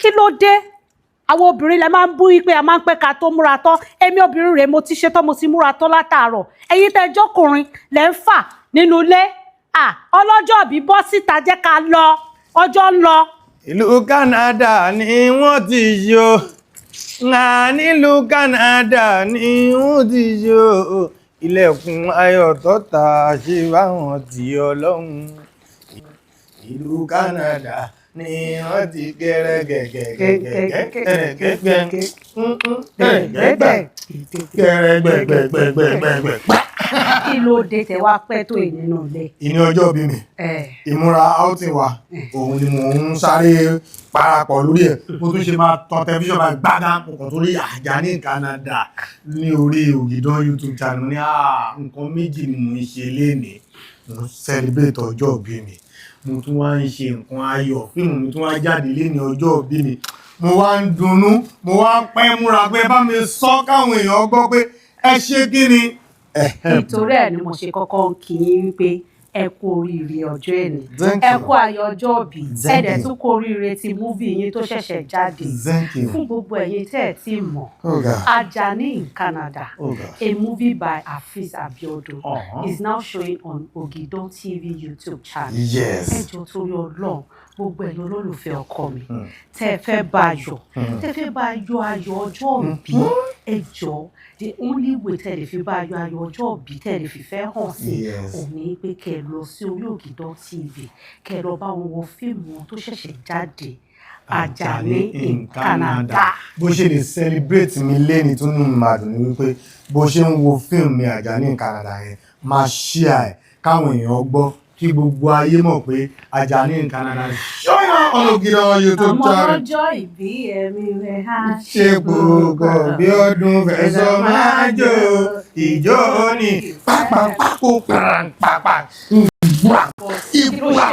kí ló dé àwọn obìnrin lẹ máa ń bú wípé a máa ń pẹ́ ká tó múra tán èmi obìnrin rèé mo ti ṣe tán mo ti múra tán látàárọ̀ ẹ̀yin tẹ́ jọ́kùnrin lẹ ń fà nínú ilé ọlọ́jọ́ bí bọ́ síta jẹ́ ká lọ ọjọ́ ń lọ. ìlú Canada ni wọ́n ti yọ nílùú Canada ni wọ́n ti yọ ilẹ̀kùn ayọ̀ tọ́ta ṣe báwọn ti Ọlọ́run. ìlú Canada ni wọ́n ti kí ló dé tẹ wá pẹ́ tó nínú ilé. ìní ọjọ́ bí mi ìmúra outing wa òun ni mò ń sáré parapọ̀ lórí ẹ̀ mo tún ṣe máa tan tẹlifíṣàn máa gbága nǹkan tó rí Àjàní Canada ní orí Ògìdán YouTube channel ní nǹkan méjì ni mò ń ṣe lénìí mo ń celebrate ọjọ́ bí mi mo tún wá ń ṣe nǹkan ayọ̀ fíìmù mi tún wá jáde lénìí ọjọ́ bí mi mo wá ń dunnú mo wá ń pẹ́ múra pé bá mi sọ káwọn èèyàn gbọ́ pé ẹ ṣe kí ni. nítorí ẹ̀ ni mo ṣe kọ́kọ́ ń kí yín wípé ẹ kú oríire ọjọ́ ẹni ẹ kú ayọ̀ ọjọ́ òbí ẹ dẹ̀ tún kú oríire ti múvì yín tó ṣẹ̀ṣẹ̀ jáde fún gbogbo ẹ̀yin tẹ́ ẹ ti mọ̀ Àjàní in Canada a movie by Afeez Abiodun is now showing on Ògìdán TV YouTube channel ẹ jọ̀ọ́ torí Ọlọ́run gbogbo ẹ̀yin olólùfẹ́ ọkọ mi tẹ́ ẹ fẹ́ bá yọ̀ tẹ́ ẹ fẹ́ bá yọ̀ ayọ̀ ọjọ́ òbí ẹ jọ̀ọ́ the only way tẹ́ ẹ lè fi bá yọ̀ ayọ̀ ọjọ́ òbí tẹ́ ẹ lè fi fẹ́ hàn sí òun ni pé kẹ́ ẹ lọ sí orí Ògìdán TV kẹ́ ẹ lọ bá wọn wo fíìmù wọn tó ṣẹ̀ṣẹ̀ jáde Àjàní in Canada. bó ṣe lè celebrate mi lẹ́ni tó nù máa dùn ní wípé bó ṣe ń wo fíìmù mi Àjàní in Canada yẹn máa share ẹ̀ káwọn èèyàn gbọ́ kí gbogbo ayé mọ̀ pé Àjàní in Canada ṣọ́yà Ògìdán YouTube channel. àmọ́ ọjọ́ ìbí ẹ̀mí rẹ̀ á ṣe gbogbo bí ọdún fẹ̀sọ̀ máa jó ìjó ní pápá pápó pàràǹpàpà ìbúra ìbúra.